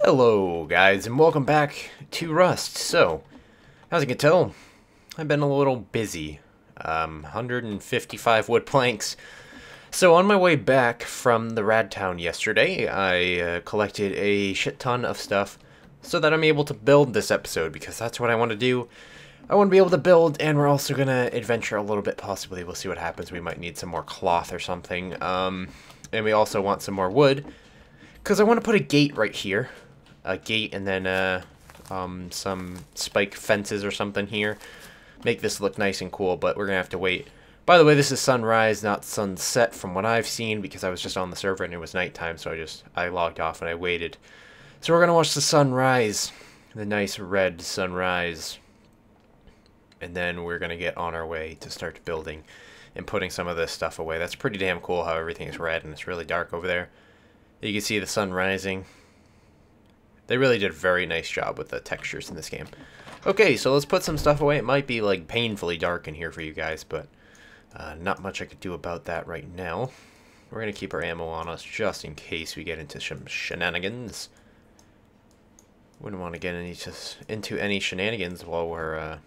Hello guys and welcome back to Rust. So, as you can tell, I've been a little busy. 155 wood planks. So on my way back from the Rad Town yesterday, I collected a shit ton of stuff so that I'm able to build this episode, because that's what I want to do. I want to be able to build, and we're also going to adventure a little bit, possibly. We'll see what happens. We might need some more cloth or something. And we also want some more wood, because I want to put a gate right here. A gate and then some spike fences or something here. Make this look nice and cool, but we're going to have to wait. By the way, this is sunrise, not sunset from what I've seen, because I was just on the server and it was nighttime, so I logged off and I waited. So we're going to watch the sunrise, the nice red sunrise. And then we're going to get on our way to start building and putting some of this stuff away. That's pretty damn cool how everything's red and it's really dark over there. You can see the sun rising. They really did a very nice job with the textures in this game. Okay, so let's put some stuff away. It might be like painfully dark in here for you guys, but not much I could do about that right now. We're going to keep our ammo on us just in case we get into some shenanigans. Wouldn't want to get into any shenanigans while we're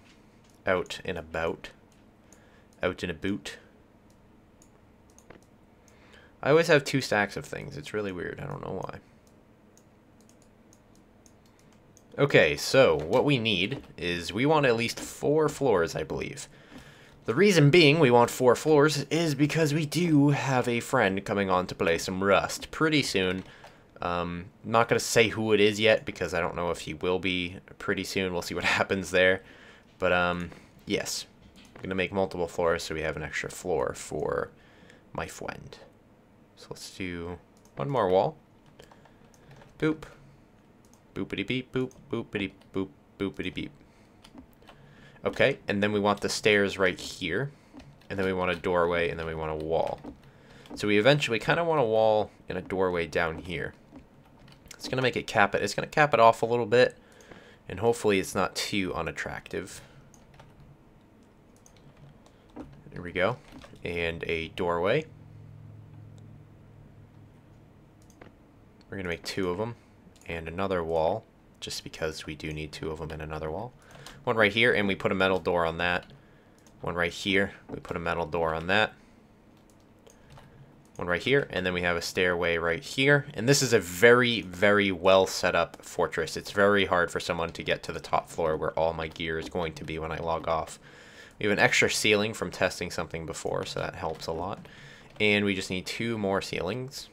out and about. Out and a boot. I always have 2 stacks of things. It's really weird. I don't know why. Okay, so what we need is we want at least 4 floors, I believe. The reason being we want 4 floors is because we do have a friend coming on to play some Rust pretty soon. I'm not going to say who it is yet because I don't know if he will be pretty soon. We'll see what happens there. But, yes. I'm going to make multiple floors so we have an extra floor for my friend. So let's do one more wall. Boop. Boopity beep, boop, boopity boop, boopity beep. Okay, and then we want the stairs right here. And then we want a doorway, and then we want a wall. So we eventually kind of want a wall and a doorway down here. It's going to make it cap it. It's going to cap it off a little bit. And hopefully it's not too unattractive. There we go. And a doorway. We're going to make 2 of them. And another wall, just because we do need 2 of them and another wall. One right here, and we put a metal door on that. One right here, we put a metal door on that. One right here, and then we have a stairway right here. And this is a very, very well set up fortress. It's very hard for someone to get to the top floor where all my gear is going to be when I log off. We have an extra ceiling from testing something before, so that helps a lot. And we just need 2 more ceilings.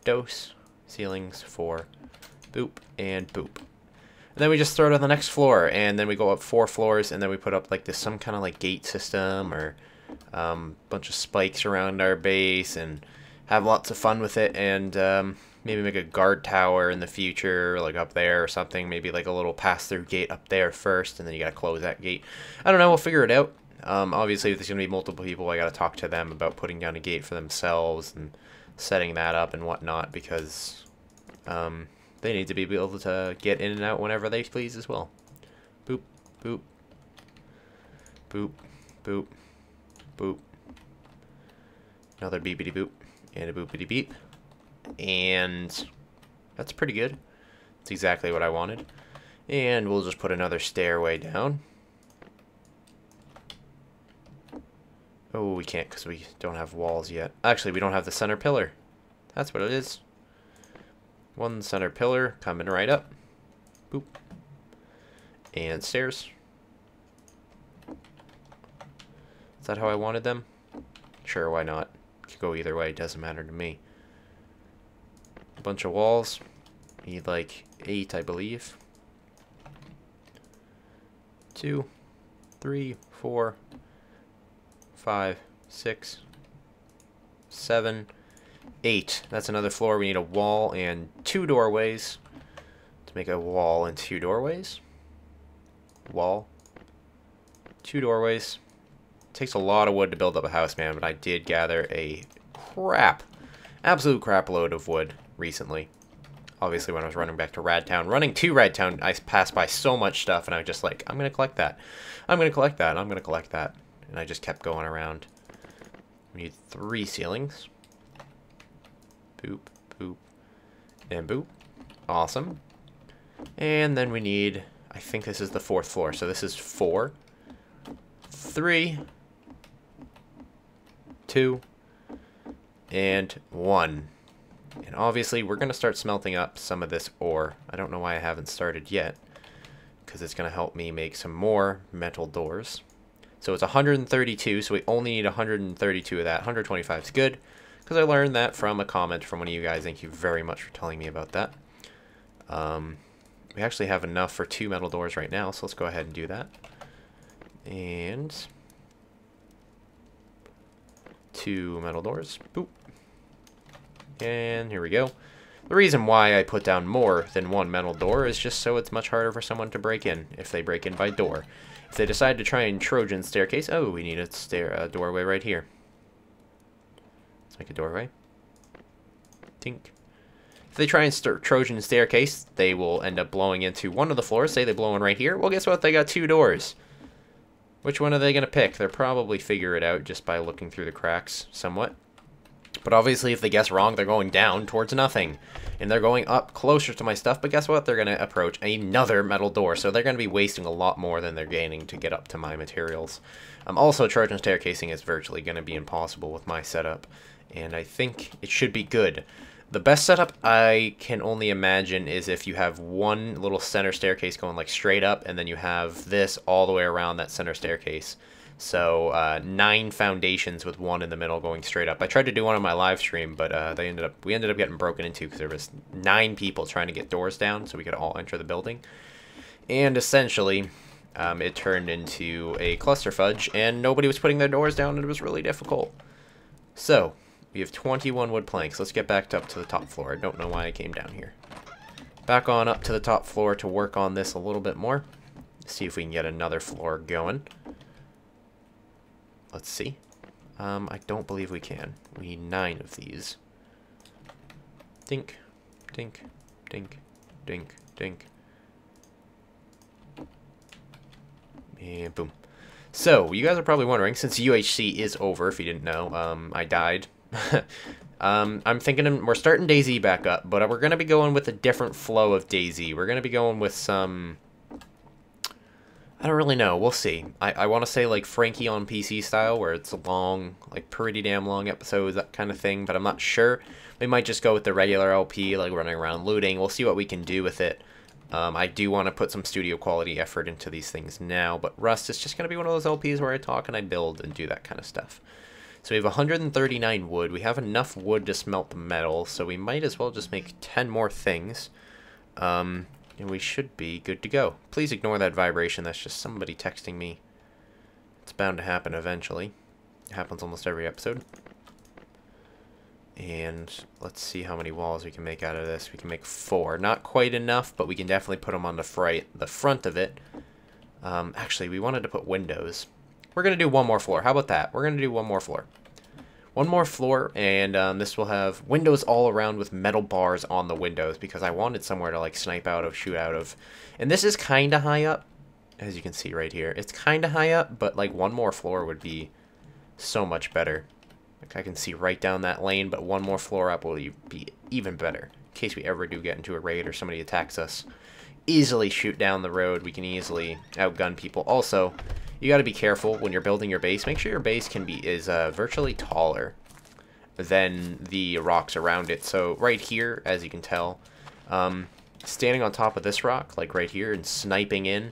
Dose. Ceilings for boop and boop. And then we just start on the next floor, and then we go up 4 floors, and then we put up like this some kind of like gate system or bunch of spikes around our base and have lots of fun with it, and maybe make a guard tower in the future, like up there or something. Maybe like a little pass-through gate up there first, and then you gotta close that gate. I don't know, we'll figure it out. Obviously, if there's gonna be multiple people, I gotta talk to them about putting down a gate for themselves and setting that up and whatnot, because they need to be able to get in and out whenever they please as well. Boop, boop, boop, boop, boop. Another beepity boop and a boopity beep. And that's pretty good. That's exactly what I wanted. And we'll just put another stairway down. Oh, we can't because we don't have walls yet. Actually, we don't have the center pillar. That's what it is. 1 center pillar coming right up. Boop. And stairs. Is that how I wanted them? Sure, why not? Could go either way, doesn't matter to me. A bunch of walls. Need like 8, I believe. 2, 3, 4, 5, 6, 7, 8. That's another floor. We need a wall and 2 doorways to make a wall and 2 doorways. Wall. 2 doorways. Takes a lot of wood to build up a house, man, but I did gather a absolute crap load of wood recently. Obviously, when I was running back to Radtown. Running to Radtown, I passed by so much stuff, and I was just like, I'm going to collect that. I'm going to collect that. I'm going to collect that. And I just kept going around. We need 3 ceilings. Boop, boop, and boop. Awesome. And then we need, I think this is the 4th floor, so this is 4, 3, 2, and 1. And obviously, we're going to start smelting up some of this ore. I don't know why I haven't started yet, because it's going to help me make some more metal doors. So it's 132, so we only need 132 of that. 125 is good, because I learned that from a comment from one of you guys. Thank you very much for telling me about that. We actually have enough for 2 metal doors right now, so let's go ahead and do that. And 2 metal doors. Boop. And here we go. The reason why I put down more than 1 metal door is just so it's much harder for someone to break in if they break in by door. If they decide to try and Trojan staircase, oh, we need a doorway right here. Let's make a doorway. Tink. If they try and Trojan staircase, they will end up blowing into one of the floors. Say they blow in right here. Well, guess what? They got 2 doors. Which one are they going to pick? They'll probably figure it out just by looking through the cracks somewhat. But obviously, if they guess wrong, they're going down towards nothing. And they're going up closer to my stuff. But guess what? They're going to approach another metal door. So they're going to be wasting a lot more than they're gaining to get up to my materials. Also, Trojan staircasing is virtually going to be impossible with my setup. And I think it should be good. The best setup I can only imagine is if you have one little center staircase going like straight up, and then you have this all the way around that center staircase. So 9 foundations with 1 in the middle going straight up. I tried to do one on my live stream, but we ended up getting broken into because there was 9 people trying to get doors down so we could all enter the building. And essentially, it turned into a cluster fudge, and nobody was putting their doors down, and it was really difficult. So we have 21 wood planks. Let's get back up to the top floor. I don't know why I came down here. Back on up to the top floor to work on this a little bit more. See if we can get another floor going. Let's see. I don't believe we can. We need 9 of these. Dink, dink, dink, dink, dink. And boom. So, you guys are probably wondering, since UHC is over, if you didn't know, I died. I'm thinking we're starting DayZ back up, but we're going to be going with a different flow of DayZ. We're going to be going with some... I don't really know. We'll see. I want to say like Frankie on PC style, where it's long, like pretty damn long episodes, that kind of thing, but I'm not sure. We might just go with the regular LP, like running around looting. We'll see what we can do with it. I do want to put some studio quality effort into these things now, but Rust is just going to be one of those LPs where I talk and I build and do that kind of stuff. So we have 139 wood. We have enough wood to smelt the metal, so we might as well just make 10 more things. And we should be good to go. Please ignore that vibration. That's just somebody texting me. It's bound to happen eventually. It happens almost every episode. And let's see how many walls we can make out of this. We can make 4. Not quite enough, but we can definitely put them on the front of it. Actually, we wanted to put windows. We're going to do 1 more floor. How about that? We're going to do 1 more floor. 1 more floor, and this will have windows all around with metal bars on the windows because I wanted somewhere to like snipe out of, shoot out of. And this is kind of high up, as you can see right here. It's kind of high up, but like 1 more floor would be so much better. Like I can see right down that lane, but 1 more floor up will be even better in case we ever do get into a raid or somebody attacks us. Easily shoot down the road. We can easily outgun people. Also, you got to be careful when you're building your base. Make sure your base is virtually taller than the rocks around it. So right here, as you can tell, standing on top of this rock, like right here, and sniping in,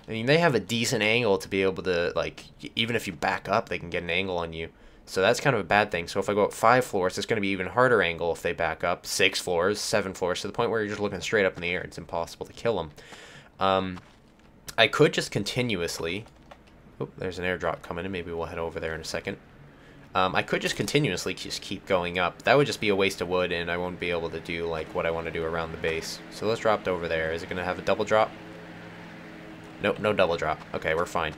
I mean, they have a decent angle to be able to, like, even if you back up, they can get an angle on you. So that's kind of a bad thing. So if I go up 5 floors, it's going to be even harder angle if they back up. 6 floors, 7 floors, to the point where you're just looking straight up in the air. It's impossible to kill them. I could just continuously... Oh, there's an airdrop coming in. Maybe we'll head over there in a second. I could just continuously just keep going up. That would just be a waste of wood, and I won't be able to do like what I want to do around the base. So let's drop it over there. Is it going to have a double drop? Nope, no double drop. Okay, we're fine.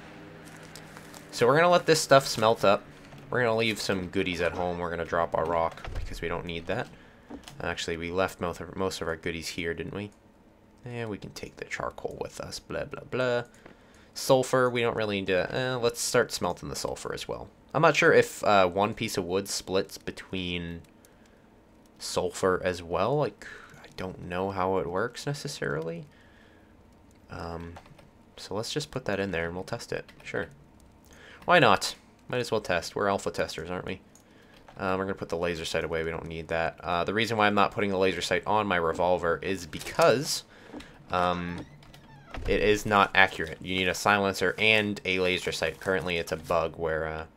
So we're going to let this stuff smelt up. We're going to leave some goodies at home. We're going to drop our rock because we don't need that. Actually, we left most of our goodies here, didn't we? And we can take the charcoal with us. Blah, blah, blah. Sulfur, we don't really need to... let's start smelting the sulfur as well. I'm not sure if 1 piece of wood splits between sulfur as well. Like, I don't know how it works necessarily. So let's just put that in there and we'll test it. Sure. Why not? Might as well test. We're alpha testers, aren't we? We're going to put the laser sight away. We don't need that. The reason why I'm not putting the laser sight on my revolver is because it is not accurate. You need a silencer and a laser sight. Currently, it's a bug where it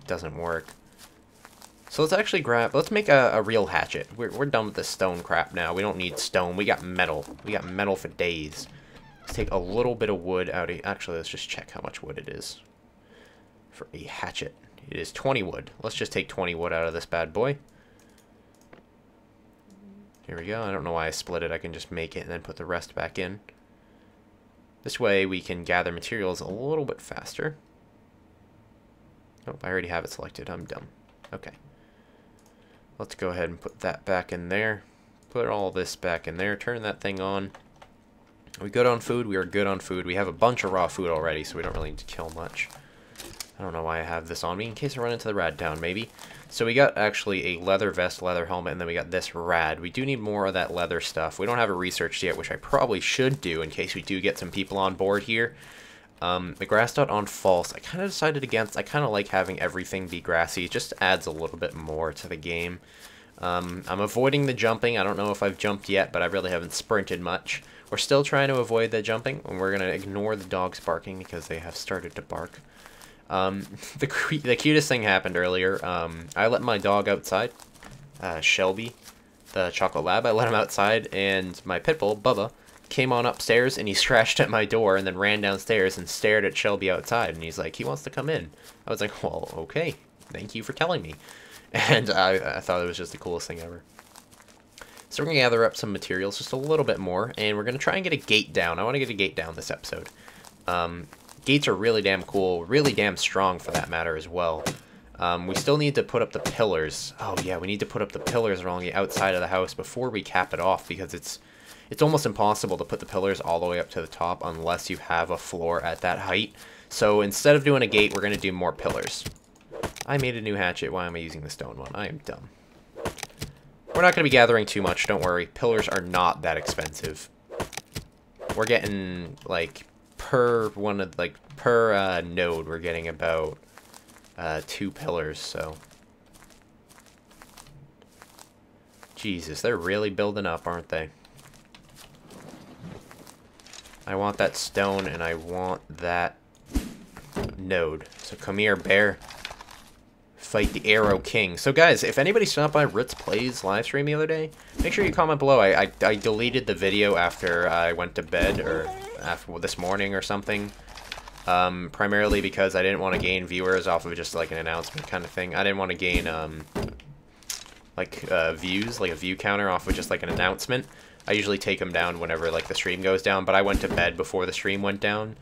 doesn't work. So let's actually let's make a real hatchet. We're done with the stone crap now. We don't need stone. We got metal. We got metal for days. Let's take a little bit of wood out of... Actually, let's just check how much wood it is for a hatchet. It is 20 wood. Let's just take 20 wood out of this bad boy. Here we go. I don't know why I split it. I can just make it and then put the rest back in. This way we can gather materials a little bit faster. Oh, I already have it selected. I'm dumb. Okay. Let's go ahead and put that back in there. Put all this back in there. Turn that thing on. Are we good on food? We are good on food. We have a bunch of raw food already, so we don't really need to kill much. I don't know why I have this on me, in case I run into the rad town, maybe. So we got actually a leather vest, leather helmet, and then we got this rad. We do need more of that leather stuff. We don't have it researched yet, which I probably should do in case we do get some people on board here. The grass dot on false, I kind of decided against. I kind of like having everything be grassy. It just adds a little bit more to the game. I'm avoiding the jumping. I don't know if I've jumped yet, but I really haven't sprinted much. We're still trying to avoid the jumping, and we're going to ignore the dogs barking because they have started to bark. The cutest thing happened earlier. I let my dog outside, Shelby, the chocolate lab. I let him outside, and my pit bull, Bubba, came on upstairs, and he scratched at my door, and then ran downstairs and stared at Shelby outside, and he's like, he wants to come in. I was like, well, okay, thank you for telling me. And I thought it was just the coolest thing ever. So we're going to gather up some materials, just a little bit more, and we're going to try and get a gate down. I want to get a gate down this episode. Gates are really damn cool, really damn strong for that matter as well. We still need to put up the pillars. Oh yeah, we need to put up the pillars along the outside of the house before we cap it off, because it's almost impossible to put the pillars all the way up to the top unless you have a floor at that height. So instead of doing a gate, we're going to do more pillars. I made a new hatchet. Why am I using the stone one? I am dumb. We're not going to be gathering too much, don't worry. Pillars are not that expensive. We're getting, like... per node we're getting about 2 pillars, so Jesus, they're really building up, aren't they? I want that stone and I want that node, so come here, bear. Fight the Arrow King. So guys, if anybody stopped by Ritz Plays live stream the other day, make sure you comment below. I deleted the video after I went to bed, or after this morning or something, primarily because I didn't want to gain viewers off of just like an announcement kind of thing. I didn't want to gain views, like a view counter off of just like an announcement. I usually take them down whenever like the stream goes down, but I went to bed before the stream went down,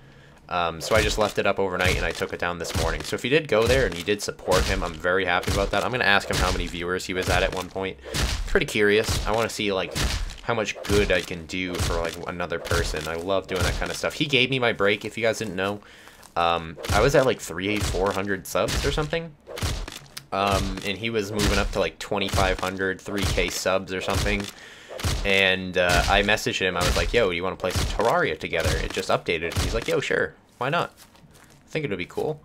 so I just left it up overnight and I took it down this morning. So if you did go there and you did support him, I'm very happy about that. I'm gonna ask him how many viewers he was at one point. Pretty curious. I want to see like how much good I can do for like another person. I love doing that kind of stuff. He gave me my break, if you guys didn't know. I was at like 400 subs or something. And he was moving up to like 2,500, 3K subs or something. And I messaged him. I was like, yo, do you want to play some Terraria together? It just updated. He's like, yo, sure. Why not? I think it would be cool.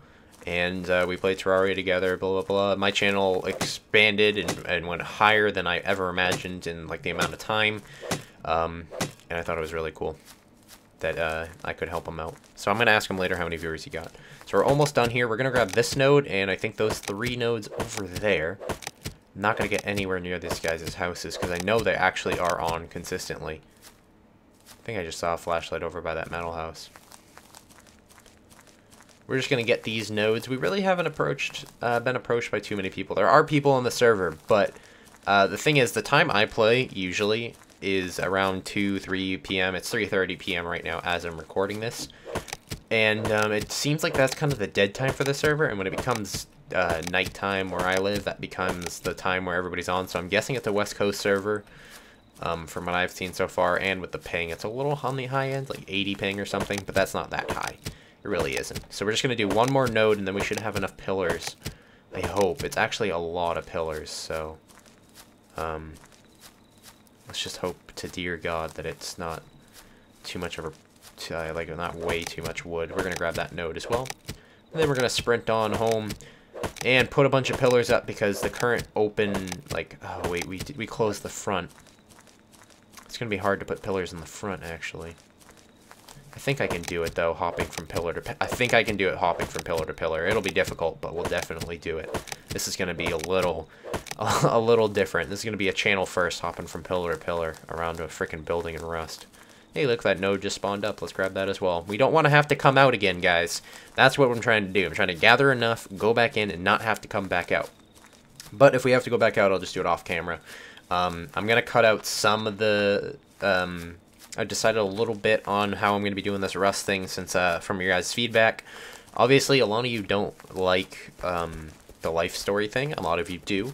And we played Terraria together, blah, blah, blah. My channel expanded and went higher than I ever imagined in, like, the amount of time. And I thought it was really cool that I could help him out. So I'm going to ask him later how many viewers he got. So we're almost done here. We're going to grab this node, and I think those 3 nodes over there. I'm not going to get anywhere near this guy's houses, because I know they actually are on consistently. I think I just saw a flashlight over by that metal house. We're just going to get these nodes. We really haven't been approached by too many people. There are people on the server, but the thing is, the time I play usually is around 2, 3 p.m. It's 3:30 p.m. right now as I'm recording this. And it seems like that's kind of the dead time for the server, and when it becomes nighttime where I live, that becomes the time where everybody's on. So I'm guessing it's a West Coast server, from what I've seen so far, and with the ping, it's a little on the high end, like 80 ping or something, but that's not that high. It really isn't. So we're just going to do one more node, and then we should have enough pillars. I hope. It's actually a lot of pillars, so... Let's just hope to dear God that it's not too much of a, like, not way too much wood. We're going to grab that node as well. And then we're going to sprint on home and put a bunch of pillars up because the current open, like, oh wait, we closed the front. It's going to be hard to put pillars in the front, actually. I think I can do it, though, hopping from pillar to I think I can do it hopping from pillar to pillar. It'll be difficult, but we'll definitely do it. This is going to be a little different. This is going to be a channel first, hopping from pillar to pillar around a freaking building in Rust. Hey, look, that node just spawned up. Let's grab that as well. We don't want to have to come out again, guys. That's what I'm trying to do. I'm trying to gather enough, go back in, and not have to come back out. But if we have to go back out, I'll just do it off camera. I'm going to cut out some of the... I've decided a little bit on how I'm going to be doing this Rust thing since from your guys' feedback. Obviously, a lot of you don't like the life story thing. A lot of you do.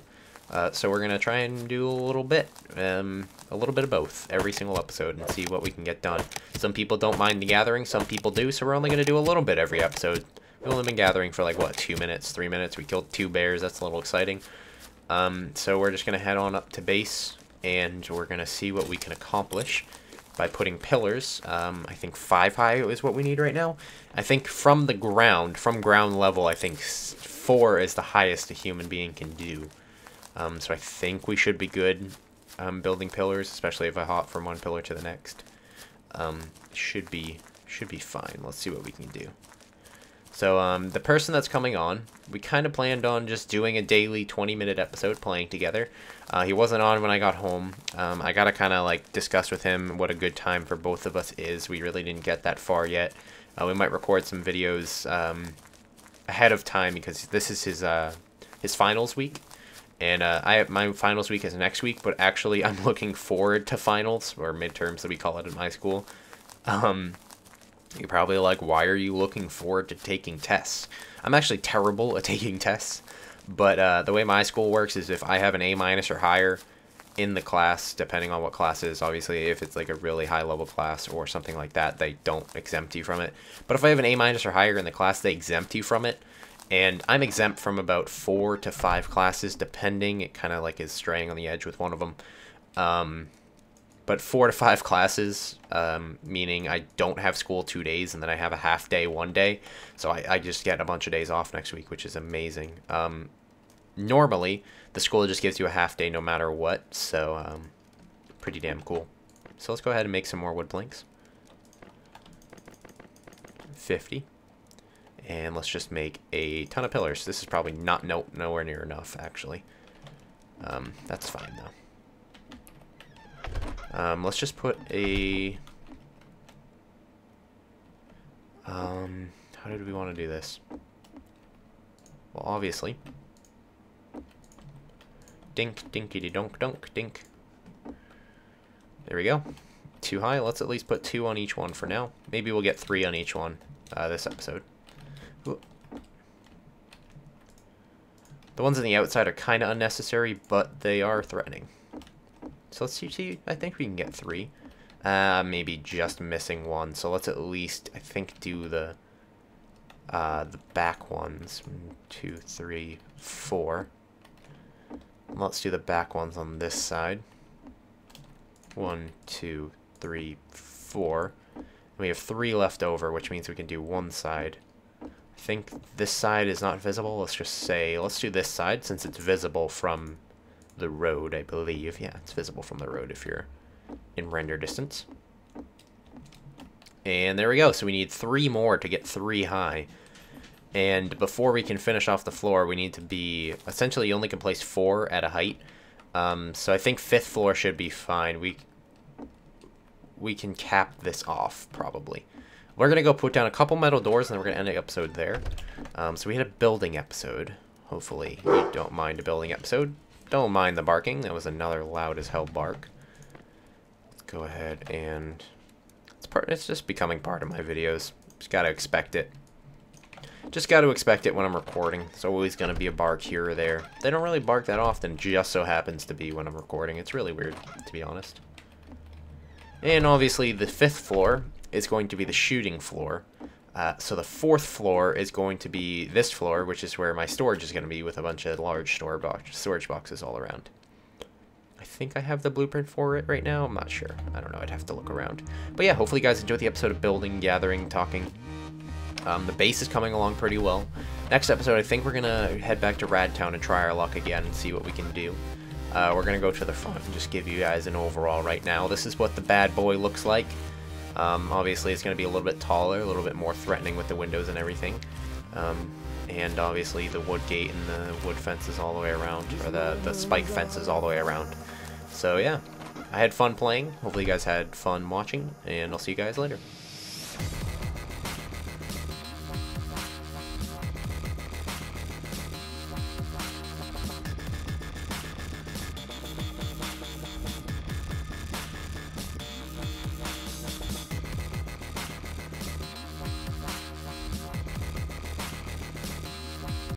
So we're going to try and do a little bit of both every single episode and see what we can get done. Some people don't mind the gathering, some people do, so we're only going to do a little bit every episode. We've only been gathering for like, what, 2 minutes, 3 minutes. We killed 2 bears, that's a little exciting. So we're just going to head on up to base, and we're going to see what we can accomplish by putting pillars. I think 5 high is what we need right now. I think from the ground, from ground level, I think 4 is the highest a human being can do. So I think we should be good building pillars, especially if I hop from one pillar to the next. Should be fine. Let's see what we can do. So the person that's coming on, we kind of planned on just doing a daily 20-minute episode playing together. He wasn't on when I got home. I gotta kind of like discuss with him what a good time for both of us is. We really didn't get that far yet. We might record some videos ahead of time because this is his finals week. And my finals week is next week, but actually I'm looking forward to finals, or midterms that we call it in my school. You're probably like, why are you looking forward to taking tests? I'm actually terrible at taking tests, but the way my school works is if I have an A- or higher in the class, depending on what class it is, obviously if it's like a really high level class or something like that, they don't exempt you from it. But if I have an A- or higher in the class, they exempt you from it. And I'm exempt from about 4 to 5 classes, depending. It kind of like is straying on the edge with one of them. But 4 to 5 classes, meaning I don't have school 2 days, and then I have a half day 1 day. So I just get a bunch of days off next week, which is amazing. Normally, the school just gives you a half day no matter what, so pretty damn cool. So let's go ahead and make some more wood planks. 50. And let's just make a ton of pillars. This is probably nowhere near enough, actually. That's fine, though. Let's just put a... how did we want to do this? Well, obviously. Dink, dinkity dunk, dunk, dink. There we go. 2 high. Let's at least put 2 on each one for now. Maybe we'll get 3 on each one this episode. The ones on the outside are kind of unnecessary, but they are threatening. So let's see, I think we can get 3. Maybe just missing 1. So let's at least, I think, do the back ones. 1, 2, 3, 4. Let's do the back ones on this side. 1, 2, 3, 4. And we have 3 left over, which means we can do one side. I think this side is not visible. Let's just say, let's do this side since it's visible from the road, I believe. Yeah, it's visible from the road if you're in render distance. And there we go. So we need 3 more to get 3 high. And before we can finish off the floor, we need to be, essentially you only can place 4 at a height. So I think 5th floor should be fine. We can cap this off, probably. We're going to go put down a couple metal doors, and then we're going to end the episode there. So we had a building episode. Hopefully you don't mind a building episode. Don't mind the barking. That was another loud as hell bark. Let's go ahead and... It's just becoming part of my videos. Just got to expect it. Just got to expect it when I'm recording. It's always going to be a bark here or there. They don't really bark that often. Just so happens to be when I'm recording. It's really weird, to be honest. And obviously the 5th floor is going to be the shooting floor. So the 4th floor is going to be this floor, which is where my storage is going to be with a bunch of large storage boxes all around. I think I have the blueprint for it right now. I'm not sure. I don't know. I'd have to look around. But yeah, hopefully you guys enjoyed the episode of building, gathering, talking. The base is coming along pretty well. Next episode, I think we're going to head back to Radtown and try our luck again and see what we can do. We're going to go to the front and just give you guys an overall right now. This is what the bad boy looks like. Obviously, it's going to be a little bit taller, a little bit more threatening with the windows and everything. And obviously the wood gate and the wood fences all the way around, or the spike fences all the way around. So yeah, I had fun playing. Hopefully you guys had fun watching, and I'll see you guys later.